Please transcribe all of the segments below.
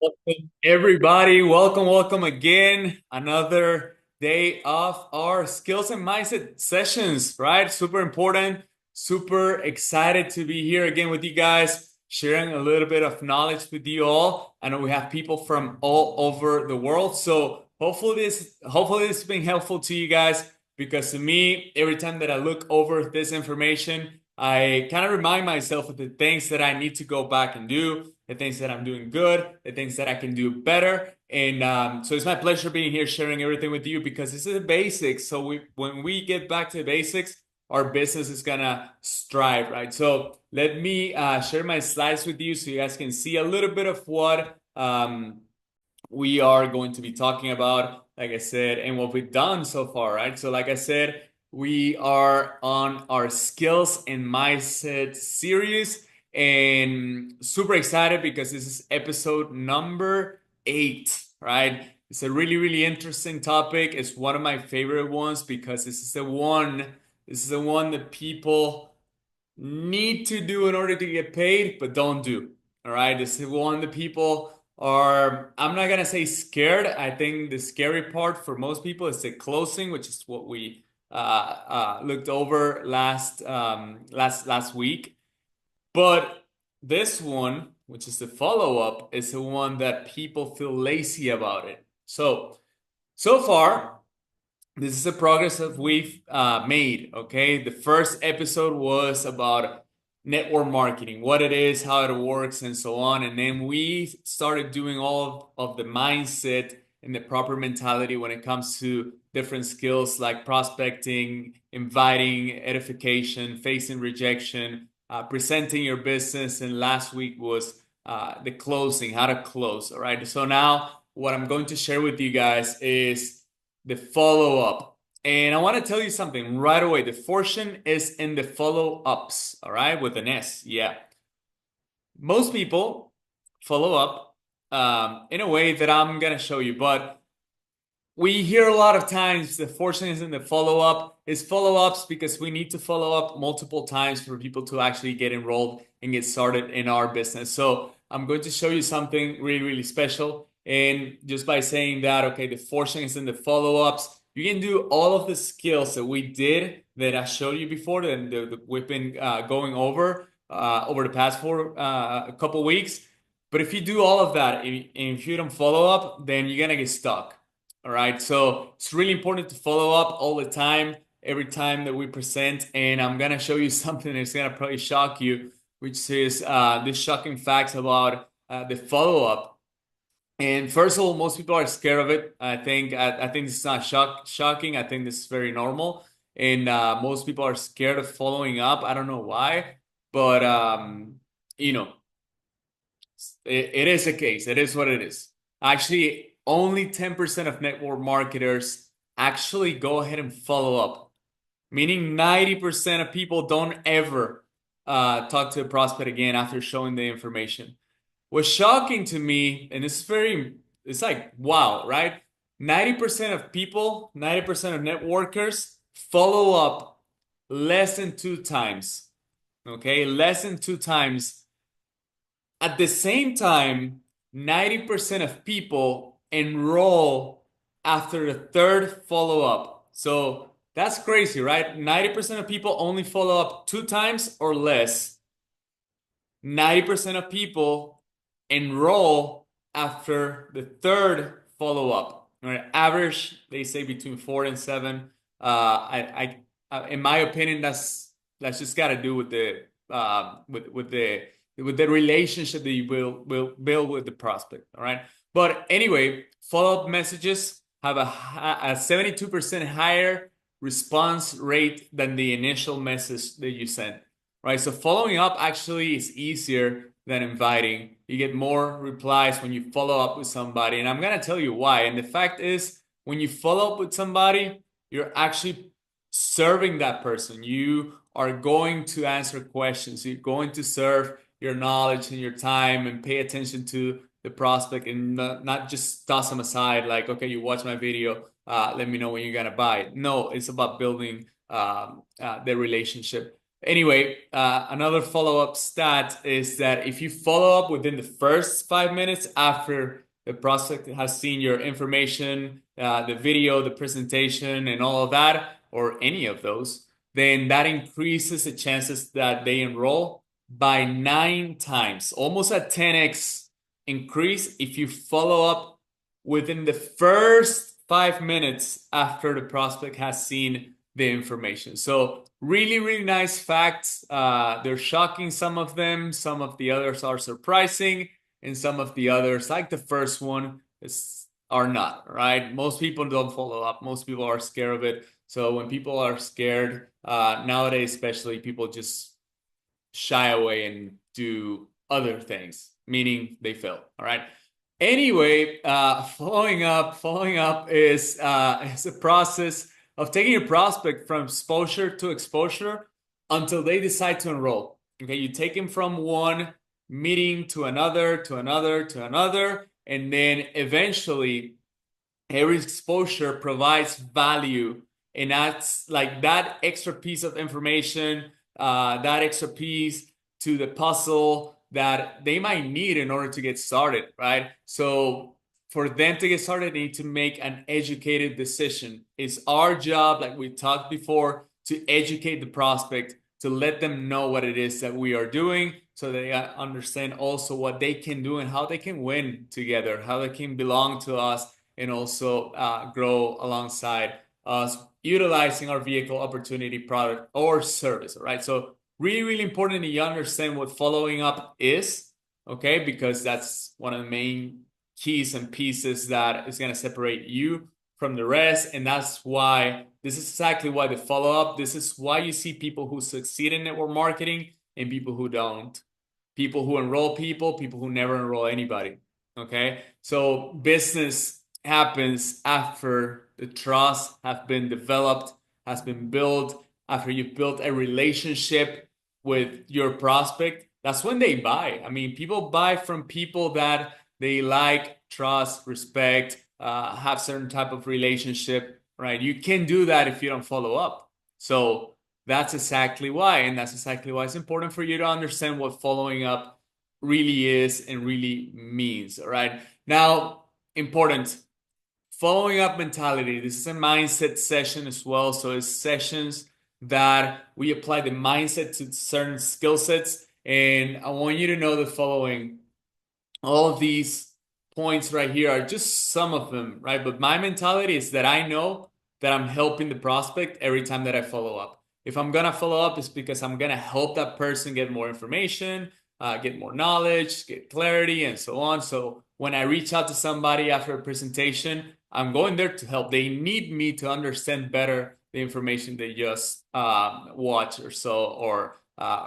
Welcome, everybody. Welcome again. Another day of our skills and mindset sessions, right? Super important. Super excited to be here again with you guys, sharing a little bit of knowledge with you all. I know we have people from all over the world, so hopefully this has been helpful to you guys because to me, every time that I look over this information, I kind of remind myself of the things that I need to go back and do, the things that I'm doing good, the things that I can do better. And so it's my pleasure being here sharing everything with you because this is the basics. So when we get back to the basics, our business is gonna strive, right? So let me share my slides with you so you guys can see a little bit of what we are going to be talking about, like I said, and what we've done so far, right? So, like I said, we are on our skills and mindset series, and super excited because this is episode number 8, right? It's a really interesting topic. It's one of my favorite ones because this is the one that people need to do in order to get paid, but don't do. All right. This is one that people are, I'm not gonna say scared. I think the scary part for most people is the closing, which is what we looked over last week. But this one, which is the follow-up, is the one that people feel lazy about it. So far, this is the progress that we've made. Okay, the first episode was about network marketing, what it is, how it works, and so on. And then we started doing all of the mindset and the proper mentality when it comes to different skills like prospecting, inviting, edification, facing rejection, presenting your business. And last week was the closing, how to close. All right, so now what I'm going to share with you guys is the follow up. And I want to tell you something right away. The fortune is in the follow ups, all right, with an S. Yeah. Most people follow up in a way that I'm going to show you, but we hear a lot of times the fortune is in the follow up. It's follow ups because we need to follow up multiple times for people to actually get enrolled and get started in our business. So I'm going to show you something really special. And just by saying that, okay, the fortune is in the follow ups. You can do all of the skills that we did that I showed you before that we've been going over the past a couple weeks. But if you do all of that and if you don't follow up, then you're gonna get stuck. All right, so it's really important to follow up all the time, every time that we present. And I'm gonna show you something that's gonna probably shock you, which is this shocking facts about the follow up. And first of all, most people are scared of it. I think this is not shocking. I think this is very normal, and most people are scared of following up. I don't know why, but you know, it is a case. It is what it is. Actually, only 10% of network marketers actually go ahead and follow up, meaning 90% of people don't ever talk to a prospect again after showing the information. What's shocking to me, and it's like, wow, right? 90% of people, 90% of networkers follow up less than 2 times. Okay, less than 2 times at the same time, 90% of people enroll after the third follow up. So that's crazy, right? 90% of people only follow up 2 times or less. 90% of people enroll after the third follow up. Right? Average, they say between 4 and 7. In my opinion, that's just got to do with the with the relationship that you will build with the prospect. All right. But anyway, follow up messages have a 72% higher response rate than the initial message that you sent. Right. So following up actually is easier than inviting. You get more replies when you follow up with somebody. And I'm going to tell you why. And the fact is, when you follow up with somebody, you're actually serving that person. You are going to answer questions. You're going to serve your knowledge and your time and pay attention to the prospect and not just toss them aside like, okay, you watch my video, let me know when you're gonna buy it. No, it's about building the relationship. Anyway, another follow-up stat is that if you follow up within the first 5 minutes after the prospect has seen your information, the video, the presentation, and all of that, or any of those, then that increases the chances that they enroll by 9 times, almost a 10x increase if you follow up within the first 5 minutes after the prospect has seen the information. So really, really nice facts. They're shocking, some of them. Some of the others are surprising, and some of the others, like the first one, are not, right? Most people don't follow up. Most people are scared of it. So when people are scared, nowadays, especially, people just shy away and do other things, meaning they fail. All right. Anyway, following up is a process of taking a prospect from exposure to exposure until they decide to enroll. Okay, you take them from one meeting to another, to another, to another, and then eventually every exposure provides value, and that's like that extra piece of information, that extra piece to the puzzle that they might need in order to get started, right? So for them to get started, they need to make an educated decision. It's our job, like we talked before, to educate the prospect, to let them know what it is that we are doing, so they understand also what they can do and how they can win together, how they can belong to us, and also grow alongside us, utilizing our vehicle, opportunity, product, or service. All right. So really, really important that you understand what following up is, okay? Because that's one of the main keys and pieces that is going to separate you from the rest. And that's why this is exactly why the follow up, this is why you see people who succeed in network marketing and people who don't. People who enroll people, people who never enroll anybody. Okay. So business happens after the trust has been developed, has been built, after you've built a relationship with your prospect. That's when they buy. I mean, people buy from people that they like, trust, respect, have certain type of relationship, right? You can't do that if you don't follow up. So that's exactly why. And that's exactly why it's important for you to understand what following up really is and really means. All right. Now, important following up mentality. This is a mindset session as well. So it's sessions that we apply the mindset to certain skill sets. And I want you to know the following. All of these points right here are just some of them, right? But my mentality is that I know that I'm helping the prospect every time that I follow up. If I'm gonna follow up, it's because I'm gonna help that person get more information, get more knowledge, get clarity, and so on. So when I reach out to somebody after a presentation, I'm going there to help. They need me to understand better the information they just watched or saw or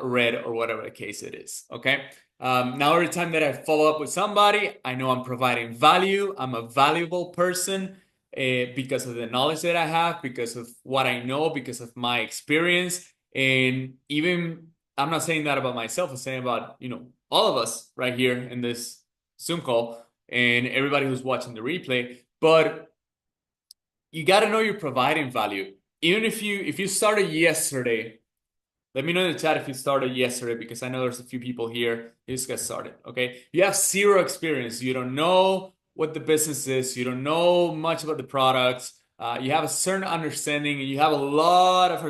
read or whatever the case it is. Okay. Now, every time that I follow up with somebody, I know I'm providing value. I'm a valuable person because of the knowledge that I have, because of what I know, because of my experience. And even I'm not saying that about myself, I'm saying about, all of us right here in this Zoom call and everybody who's watching the replay. But you got to know you're providing value. Even if you started yesterday, let me know in the chat if you started yesterday, because I know there's a few people here who just got started. Okay. You have zero experience. You don't know what the business is. You don't know much about the products. You have a certain understanding and you have a lot of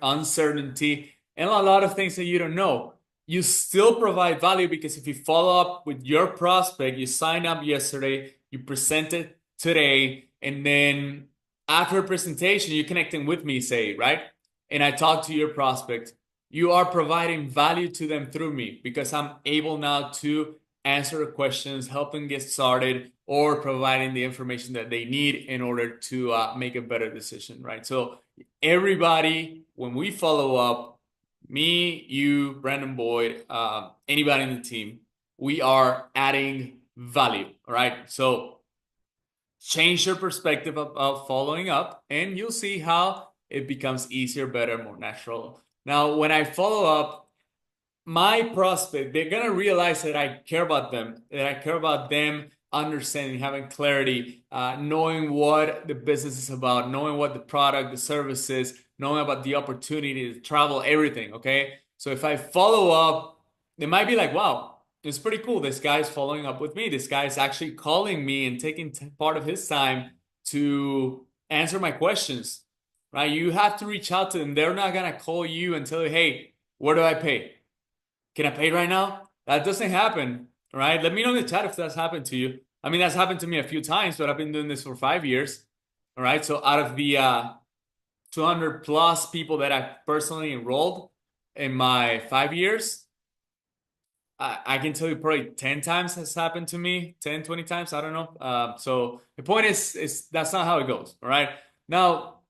uncertainty and a lot of things that you don't know. You still provide value because if you follow up with your prospect, you signed up yesterday, you presented today, and then after a presentation, you're connecting with me, say, right? And I talk to your prospect, you are providing value to them through me because I'm able now to answer the questions, help them get started, or providing the information that they need in order to make a better decision, right? So everybody, when we follow up, me, you, Brandon Boyd, anybody in the team, we are adding value, all right? So change your perspective of following up, and you'll see how it becomes easier, better, more natural. Now, when I follow up, my prospect, they're gonna realize that I care about them, that I care about them understanding, having clarity, knowing what the business is about, knowing what the product, the service is, knowing about the opportunity to travel, everything. Okay. So if I follow up, they might be like, wow, it's pretty cool. This guy's following up with me. This guy's actually calling me and taking part of his time to answer my questions, right? You have to reach out to them. They're not going to call you and tell you, hey, where do I pay? Can I pay right now? That doesn't happen, right? Let me know in the chat if that's happened to you. I mean, that's happened to me a few times, but I've been doing this for 5 years. All right. So out of the 200 plus people that I've personally enrolled in my 5 years, I can tell you probably 10 times has happened to me, 10, 20 times. I don't know. So the point is that's not how it goes. All right. Now,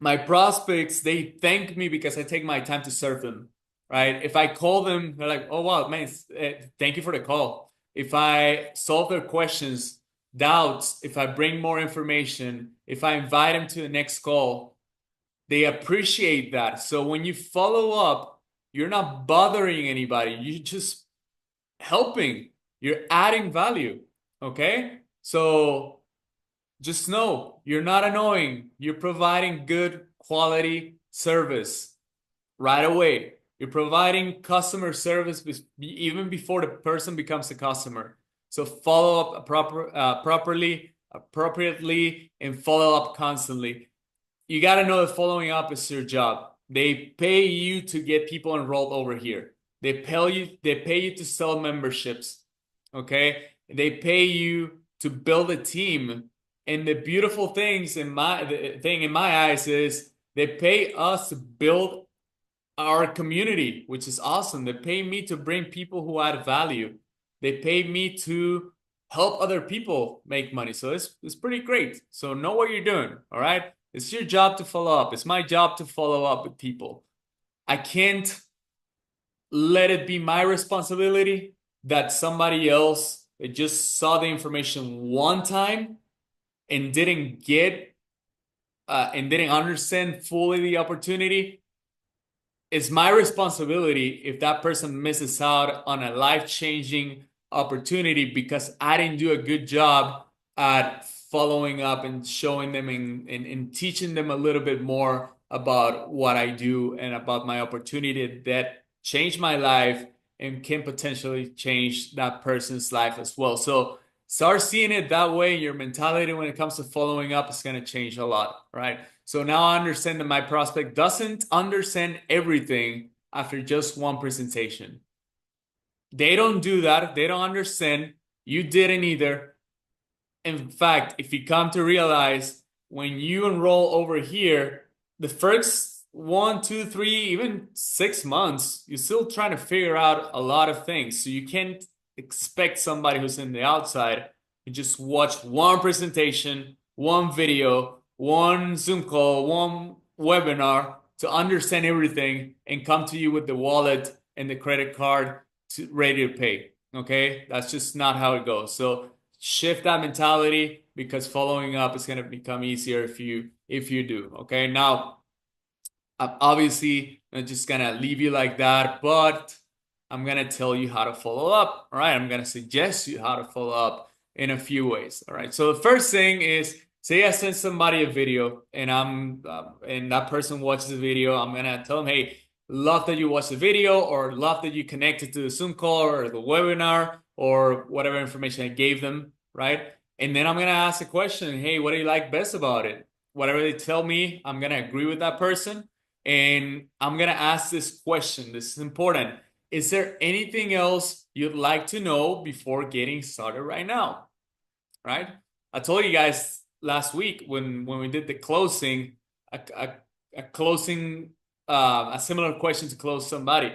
my prospects, they thank me because I take my time to serve them, right? If I call them, they're like, oh, wow, man, thank you for the call. If I solve their questions, doubts, if I bring more information, if I invite them to the next call, they appreciate that. So when you follow up, you're not bothering anybody. You're just helping. You're adding value. Okay? So just know you're not annoying. You're providing good quality service right away. You're providing customer service even before the person becomes a customer. So follow up properly, appropriately, and follow up constantly. You got to know that following up is your job. They pay you to get people enrolled over here. They pay you to sell memberships. Okay? They pay you to build a team. And the beautiful thing in my eyes is they pay us to build our community, which is awesome. They pay me to bring people who add value. They pay me to help other people make money. So it's pretty great. So know what you're doing, all right? It's your job to follow up. It's my job to follow up with people. I can't let it be my responsibility that somebody else that just saw the information one time and didn't understand fully the opportunity. It's my responsibility if that person misses out on a life-changing opportunity because I didn't do a good job at following up and showing them and teaching them a little bit more about what I do and about my opportunity that changed my life and can potentially change that person's life as well. So start seeing it that way. Your mentality when it comes to following up is going to change a lot, right? So now I understand that my prospect doesn't understand everything after just one presentation. They don't do that. They don't understand. You didn't either. In fact, if you come to realize when you enroll over here, the first 1, 2, 3, even 6 months, you're still trying to figure out a lot of things. So you can't expect somebody who's in the outside to just watch one presentation, one video, one Zoom call, one webinar to understand everything and come to you with the wallet and the credit card ready to pay. Okay, that's just not how it goes. So shift that mentality because following up is going to become easier if you do. Okay, now I'm obviously not just gonna leave you like that, but I'm gonna tell you how to follow up. All right, I'm gonna suggest you how to follow up in a few ways. All right, so the first thing is, say I send somebody a video and and that person watches the video. I'm gonna tell them, hey, love that you watched the video, or love that you connected to the Zoom call or the webinar or whatever information I gave them, right? And then I'm gonna ask a question, hey, what do you like best about it? Whatever they tell me, I'm gonna agree with that person. And I'm gonna ask this question. This is important. Is there anything else you'd like to know before getting started right now? Right? I told you guys last week when we did the closing, a closing, a similar question to close somebody.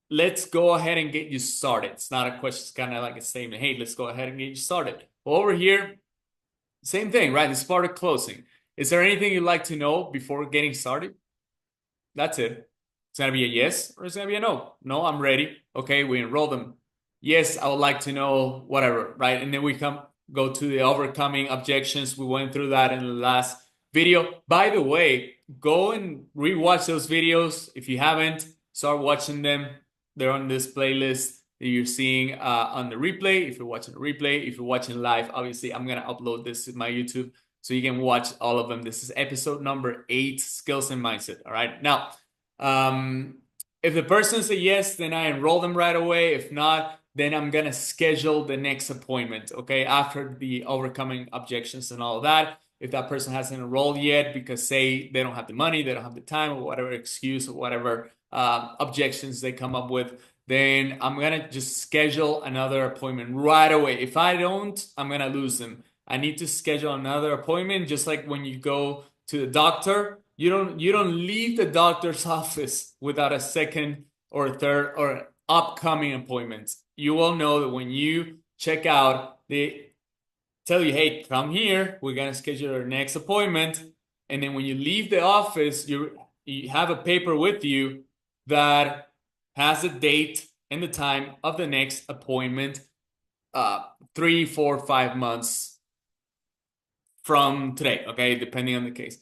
Let's go ahead and get you started. It's not a question, it's kind of like a statement. Hey, let's go ahead and get you started. Well, over here, same thing, right? It's part of closing. Is there anything you'd like to know before getting started? That's it. It's gonna be a yes or it's gonna be a no. No, I'm ready. Okay, we enroll them. Yes, I would like to know whatever, right? And then we go to the overcoming objections. We went through that in the last video. By the way, go and rewatch those videos. If you haven't, start watching them. They're on this playlist that you're seeing on the replay. If you're watching the replay, if you're watching live, obviously I'm gonna upload this to my YouTube so you can watch all of them. This is episode number 8, skills and mindset. All right. Now, um, if the person says yes, then I enroll them right away. If not, then I'm gonna schedule the next appointment. Okay, after the overcoming objections and all of that. If that person hasn't enrolled yet because say they don't have the money, they don't have the time, or whatever excuse or whatever objections they come up with, then I'm gonna just schedule another appointment right away. If I don't, I'm gonna lose them. I need to schedule another appointment, just like when you go to the doctor. You don't leave the doctor's office without a second or third or upcoming appointment. You will know that when you check out, they tell you, hey, come here, we're gonna schedule our next appointment. And then when you leave the office, you have a paper with you that has the date and the time of the next appointment, 3, 4, 5 months from today, okay, depending on the case.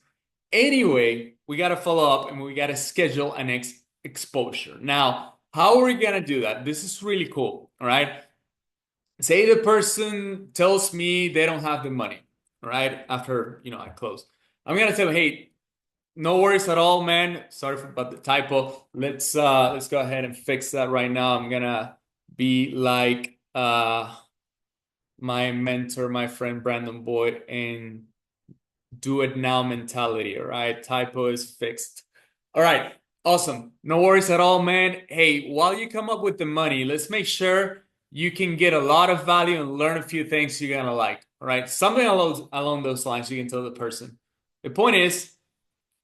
Anyway, we got to follow up and we got to schedule a next exposure. Now, how are we going to do that? This is really cool, all right? Say the person tells me they don't have the money, all right, after, I close. I'm going to tell them, hey, no worries at all, man. Sorry about the typo. Let's go ahead and fix that right now. I'm going to be like my mentor, my friend Brandon Boyd, and do it now mentality. All right. Typo is fixed. All right. Awesome. No worries at all, man. Hey, while you come up with the money, let's make sure you can get a lot of value and learn a few things you're gonna like. All right. Something along those lines you can tell the person. The point is,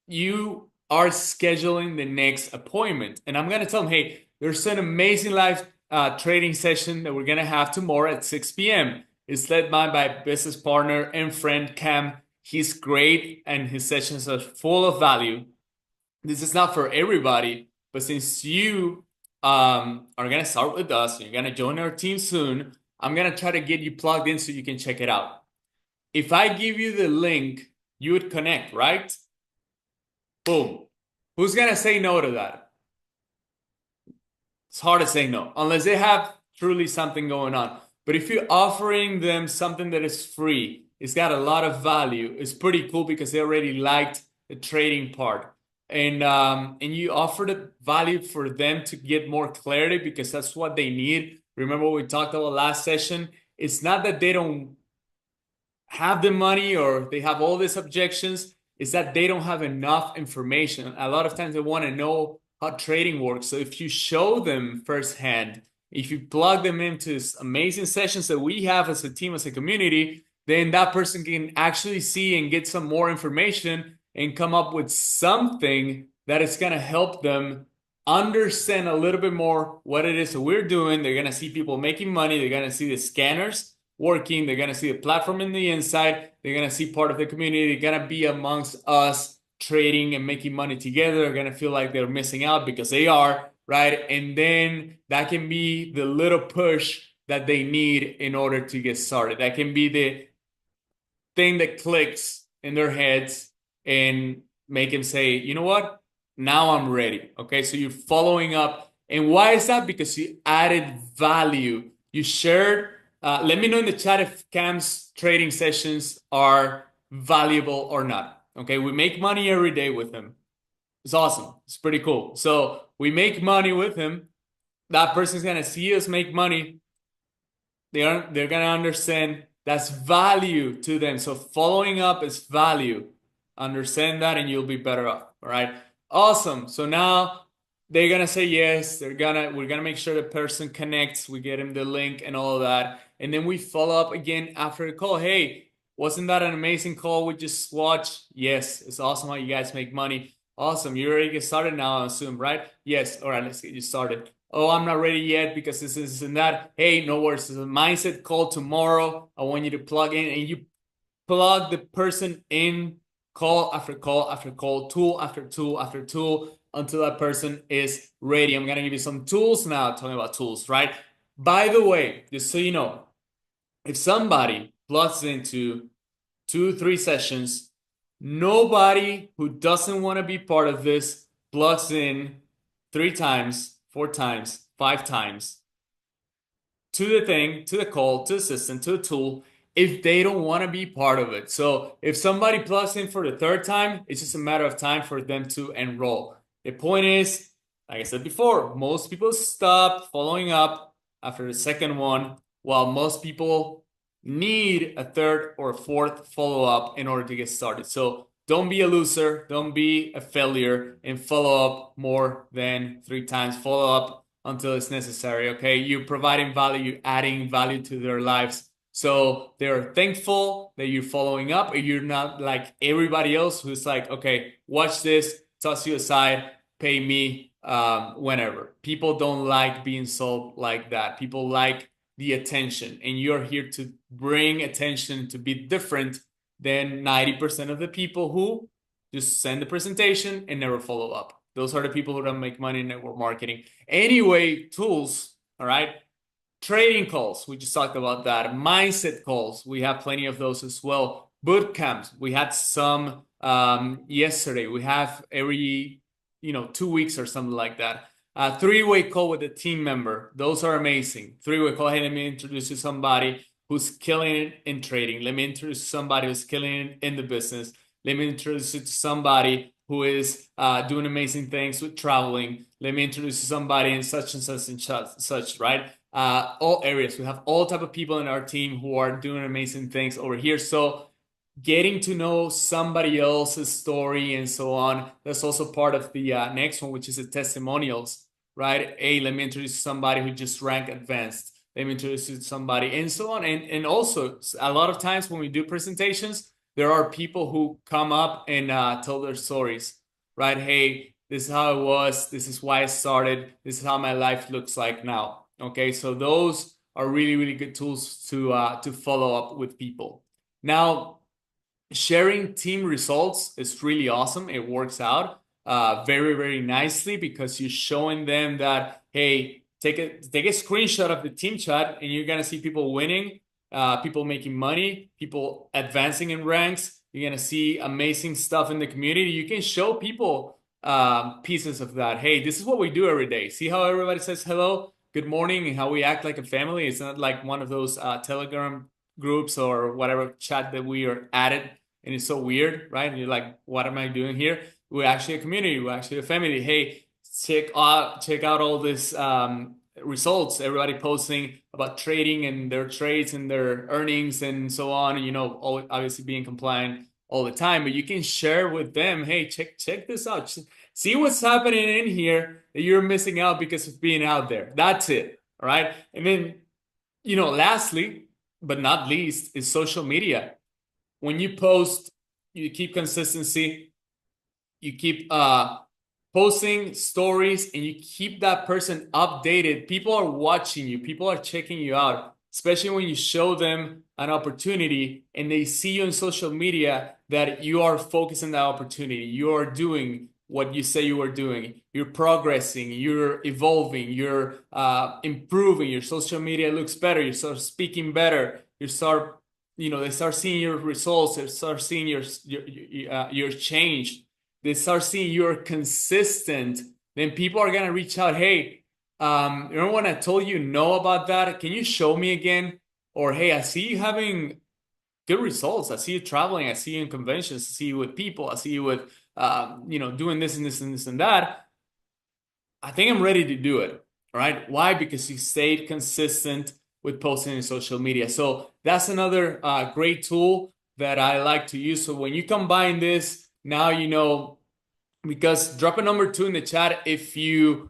you are scheduling the next appointment. And I'm gonna tell them, hey, there's an amazing live trading session that we're gonna have tomorrow at 6 p.m. It's led by my business partner and friend Cam. He's great and his sessions are full of value. This is not for everybody, but since you are gonna start with us, you're gonna join our team soon, I'm gonna try to get you plugged in so you can check it out. If I give you the link, you would connect, right? Boom. Who's gonna say no to that? It's hard to say no, unless they have truly something going on. But if you're offering them something that is free, it's got a lot of value, it's pretty cool because they already liked the trading part. And you offer the value for them to get more clarity because that's what they need. Remember what we talked about last session? It's not that they don't have the money or they have all these objections, is that they don't have enough information. A lot of times they want to know how trading works. So if you show them firsthand, if you plug them into amazing sessions that we have as a team, as a community, then that person can actually see and get some more information and come up with something that is going to help them understand a little bit more what it is that we're doing. They're going to see people making money. They're going to see the scanners working. They're going to see the platform in the inside. They're going to see part of the community. They're going to be amongst us trading and making money together. They're going to feel like they're missing out because they are, right? And then that can be the little push that they need in order to get started. That can be the thing that clicks in their heads and make them say, you know what? Now I'm ready. Okay. So you're following up. And why is that? Because you added value. You shared. Let me know in the chat if Cam's trading sessions are valuable or not. Okay. We make money every day with him. It's awesome. It's pretty cool. So we make money with him. That person's going to see us make money. They're going to understand that's value to them. So following up is value. Understand that and you'll be better off. All right. Awesome. So now they're gonna say yes. We're gonna make sure the person connects. We get him the link and all of that. And then we follow up again after the call. Hey, wasn't that an amazing call we just watched? Yes, it's awesome how you guys make money. Awesome. You ready to get started now, I assume, right? Yes. All right, let's get you started. Oh, I'm not ready yet because this and that. Hey, no worries. It's a mindset call tomorrow. I want you to plug in and you plug the person in call after call after call, tool after tool after tool until that person is ready. I'm going to give you some tools now, talking about tools, right? By the way, just so you know, if somebody plugs into 2, 3 sessions, nobody who doesn't want to be part of this plugs in 3 times, 4 times, 5 times to the thing, to the call, to the system, to the tool, if they don't want to be part of it. So if somebody plugs in for the third time, it's just a matter of time for them to enroll. The point is, like I said before, most people stop following up after the second one, while most people need a third or fourth follow up in order to get started. So don't be a loser, don't be a failure, and follow up more than three times. Follow up until it's necessary. Okay, you're providing value, you're adding value to their lives. So they're thankful that you're following up, and you're not like everybody else who's like, okay, watch this, toss you aside, pay me whenever. People don't like being sold like that. People like the attention, and you're here to bring attention to be different than 90% of the people who just send the presentation and never follow up. Those are the people who don't make money in network marketing. Anyway, tools, all right? Trading calls, we just talked about that. Mindset calls, we have plenty of those as well. Boot camps, we had some yesterday. We have every 2 weeks or something like that. Three-way call with a team member, those are amazing. Three-way call, hey, let me introduce you to somebody who's killing it in trading. Let me introduce somebody who's killing it in the business. Let me introduce you to somebody who is doing amazing things with traveling. Let me introduce you to somebody in such and such and such, right? All areas. We have all type of people in our team who are doing amazing things over here. So getting to know somebody else's story and so on, that's also part of the next one, which is the testimonials, right? Hey, let me introduce you to somebody who just ranked advanced. Let me introduce you to somebody and so on. And also, a lot of times when we do presentations, there are people who come up and tell their stories, right? Hey, this is how it was. This is why I started. This is how my life looks like now. Okay, so those are really, really good tools to follow up with people. Now, sharing team results is really awesome. It works out very, very nicely because you're showing them that, hey, take a screenshot of the team chat and you're gonna see people winning, people making money, people advancing in ranks. You're gonna see amazing stuff in the community. You can show people pieces of that. Hey, this is what we do every day. See how everybody says hello, good morning, and how we act like a family. It's not like one of those Telegram groups or whatever chat that we are added, and it's so weird, right? And you're like, what am I doing here? We're actually a community, we're actually a family. Hey, check out all this results, everybody posting about trading and their trades and their earnings and so on, and obviously being compliant all the time. But you can share with them, hey, check this out, see what's happening in here that you're missing out because of being out there. That's it. All right. And then lastly but not least is social media. When you post, you keep consistency, you keep posting stories, and you keep that person updated. People are watching you, people are checking you out, especially when you show them an opportunity and they see you on social media that you are focused on that opportunity. You are doing what you say you are doing. You're progressing, you're evolving, you're improving. Your social media looks better. You start speaking better. They start seeing your results. They start seeing your change. They start seeing you're consistent. Then people are gonna reach out. Hey, remember when I told you no about that? Can you show me again? Or hey, I see you having good results. I see you traveling. I see you in conventions. I see you with people. I see you with doing this and this and this and that. I think I'm ready to do it. All right. Why? Because you stayed consistent with posting in social media. So that's another great tool that I like to use. So when you combine this, now because drop a number 2 in the chat if you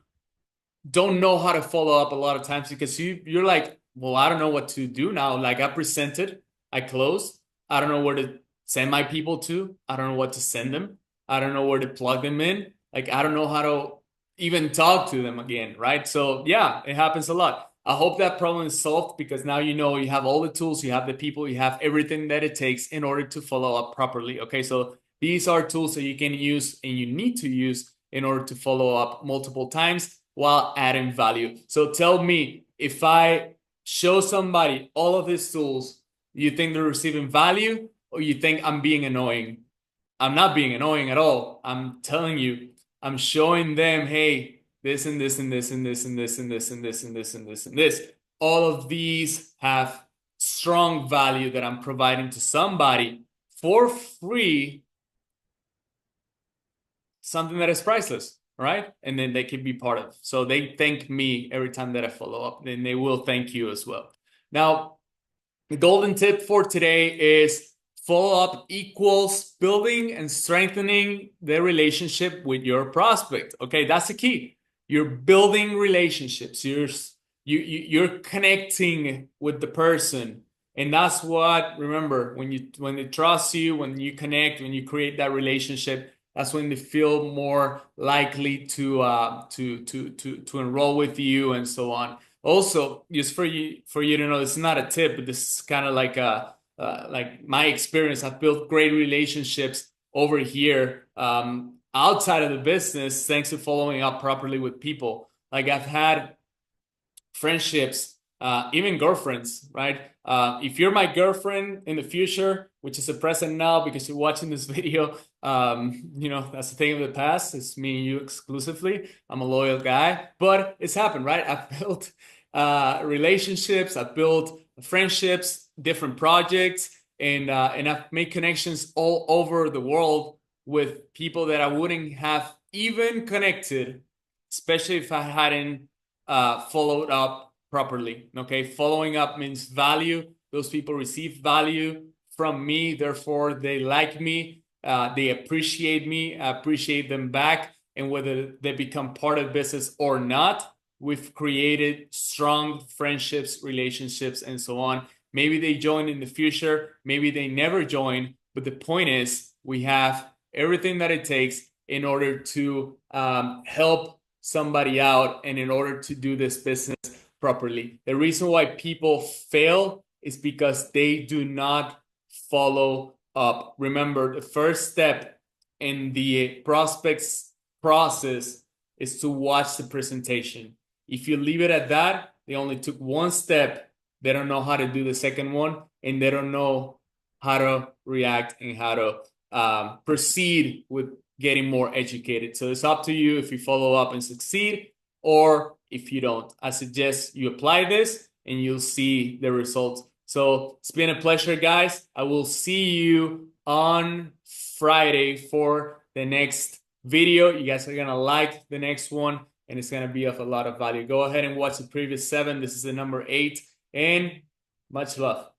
don't know how to follow up a lot of times, because you're like, well, I don't know what to do now. Like, I presented, I closed. I don't know where to send my people to. I don't know what to send them. I don't know where to plug them in. Like, I don't know how to even talk to them again, right? So yeah, it happens a lot. I hope that problem is solved, because now you have all the tools, you have the people, you have everything that it takes in order to follow up properly. Okay, so these are tools that you can use and you need to use in order to follow up multiple times while adding value. So tell me, if I show somebody all of these tools, you think they're receiving value, or you think I'm being annoying? I'm not being annoying at all. I'm telling you, I'm showing them, hey, this and this and this and this and this and this and this and this and this and this. All of these have strong value that I'm providing to somebody for free, something that is priceless, right? And then they can be part of. So they thank me every time that I follow up, then they will thank you as well. Now, the golden tip for today is follow up equals building and strengthening the relationship with your prospect. Okay, that's the key. You're building relationships. You're connecting with the person, and that's what, remember, when they trust you, when you connect, when you create that relationship, that's when they feel more likely to enroll with you and so on. Also, just for you to know, it's not a tip, but this is kind of like my experience. I've built great relationships over here outside of the business thanks to following up properly with people. Like I've had friendships, even girlfriends, right? If you're my girlfriend in the future, which is a present now because you're watching this video, that's the thing of the past. It's me and you exclusively. I'm a loyal guy, but it's happened, right? I've built relationships, I've built friendships, different projects, and I've made connections all over the world with people that I wouldn't have even connected, especially if I hadn't followed up properly. Okay, following up means value. Those people receive value from me, therefore they like me, they appreciate me, I appreciate them back, and whether they become part of business or not, we've created strong friendships, relationships, and so on. Maybe they join in the future, maybe they never join, but the point is we have everything that it takes in order to help somebody out and in order to do this business properly. The reason why people fail is because they do not follow up. Remember, the first step in the prospects process is to watch the presentation. If you leave it at that, they only took one step. They don't know how to do the second one, and they don't know how to react and how to proceed with getting more educated. So it's up to you if you follow up and succeed or if you don't. I suggest you apply this and you'll see the results. So it's been a pleasure, guys. I will see you on Friday for the next video. You guys are gonna like the next one and it's gonna be of a lot of value. Go ahead and watch the previous 7. This is the number 8, and much love.